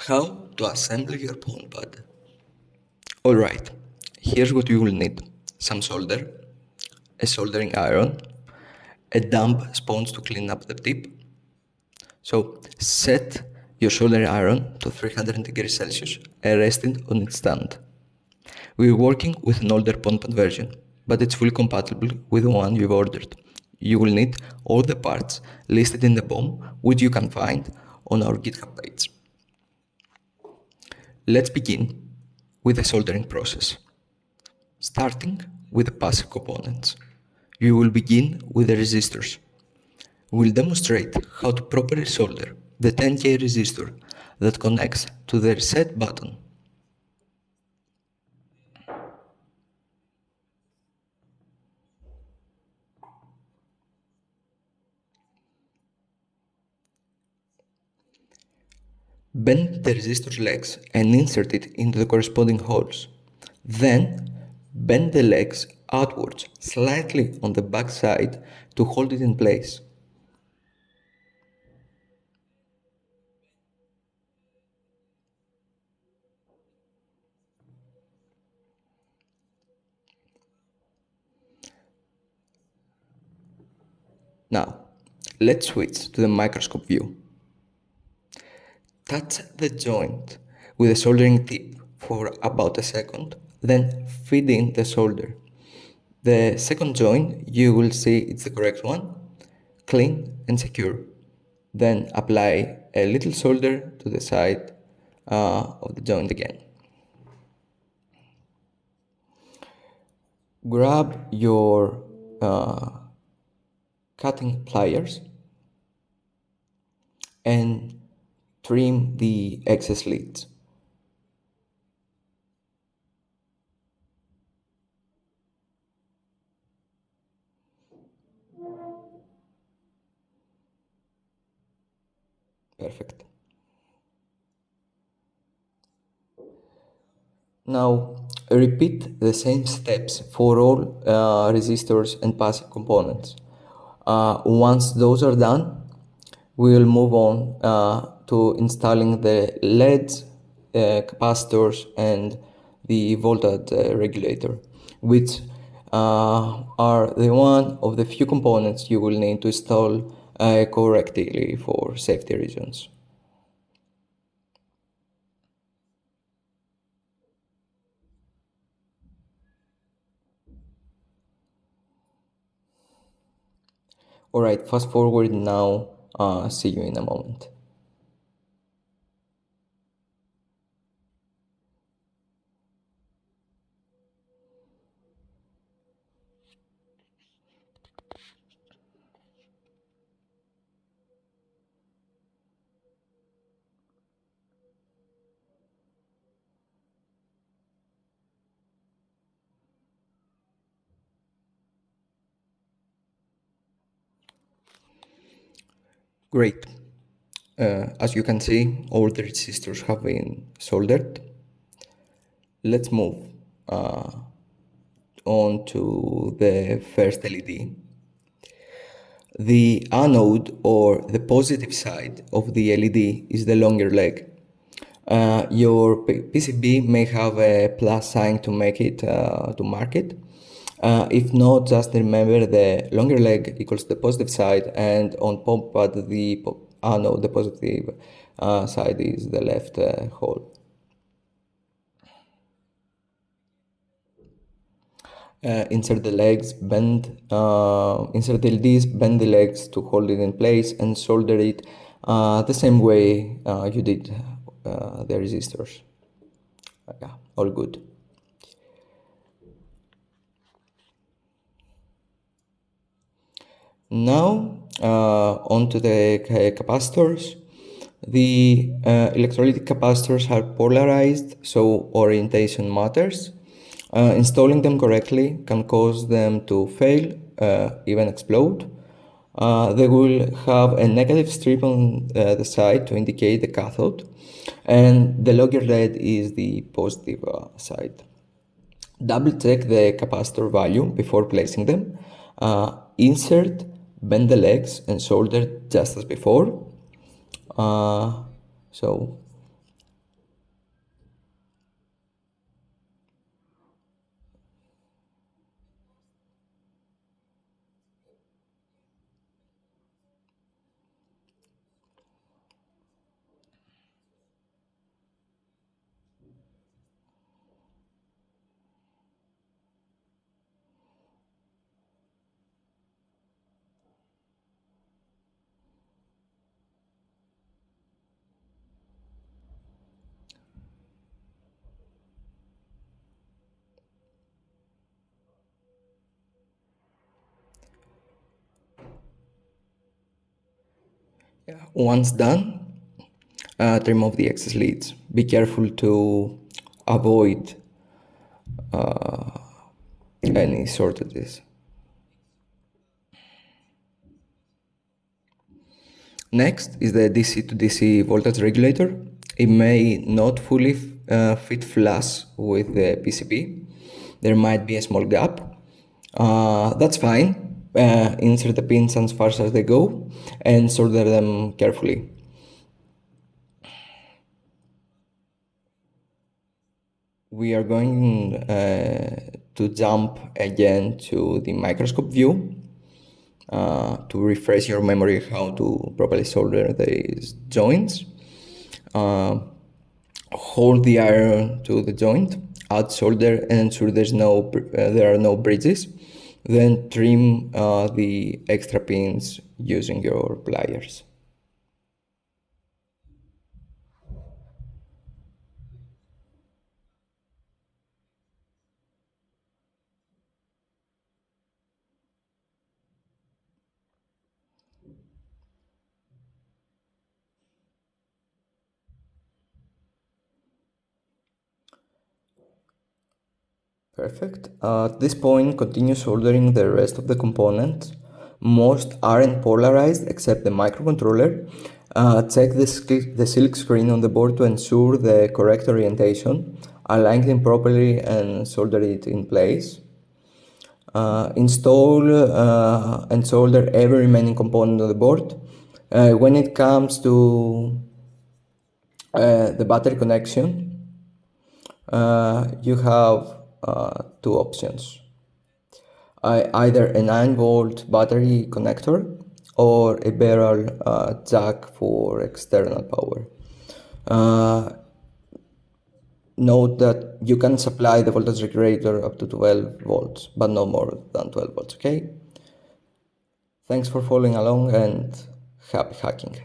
How to assemble your PwnPad. Alright, here's what you will need. Some solder, a soldering iron, a damp sponge to clean up the tip. So set your soldering iron to 300 degrees Celsius and rest it on its stand. We're working with an older PwnPad version, but it's fully compatible with the one you've ordered. You will need all the parts listed in the BOM, which you can find on our GitHub page. Let's begin with the soldering process. Starting with the passive components. You will begin with the resistors. We'll demonstrate how to properly solder the 10K resistor that connects to the reset button. Bend the resistor's legs and insert it into the corresponding holes. Then, bend the legs outwards slightly on the back side to hold it in place. Now, let's switch to the microscope view. Touch the joint with a soldering tip for about a second, then feed in the solder. The second joint, you will see it's the correct one, clean and secure. Then apply a little solder to the side of the joint again. Grab your cutting pliers and trim the excess leads. Perfect. Now repeat the same steps for all resistors and passive components. Once those are done, we will move on to installing the LEDs, capacitors, and the voltage regulator, which are the one of the few components you will need to install correctly for safety reasons. Alright, fast forward now, see you in a moment. Great. As you can see, all the resistors have been soldered. Let's move on to the first LED. The anode, or the positive side of the LED, is the longer leg. Your PCB may have a plus sign to make it to mark it. If not, just remember the longer leg equals the positive side, and on PwnPad the anode, the positive side, is the left hole. Insert the legs, insert the LEDs, bend the legs to hold it in place, and solder it the same way you did the resistors. Yeah, all good. Now onto the capacitors. The electrolytic capacitors are polarized, so orientation matters. Installing them correctly can cause them to fail, even explode. They will have a negative strip on the side to indicate the cathode, and the longer red is the positive side. Double check the capacitor value before placing them. Insert, bend the legs, and solder just as before. So Once done, trim off the excess leads. Be careful to avoid any shortages. Next is the DC to DC voltage regulator. It may not fully fit flush with the PCB. There might be a small gap. That's fine. Insert the pins as far as they go and solder them carefully. We are going to jump again to the microscope view to refresh your memory how to properly solder these joints. Hold the iron to the joint, add solder and ensure there are no bridges. Then trim the extra pins using your pliers. Perfect. At this point, continue soldering the rest of the components. Most aren't polarized except the microcontroller. Check the silk screen on the board to ensure the correct orientation. Align them properly and solder it in place. Install and solder every remaining component on the board. When it comes to the battery connection, you have two options. Either a 9-volt battery connector or a barrel jack for external power. Note that you can supply the voltage regulator up to 12 volts, but no more than 12 volts, okay? Thanks for following along and happy hacking.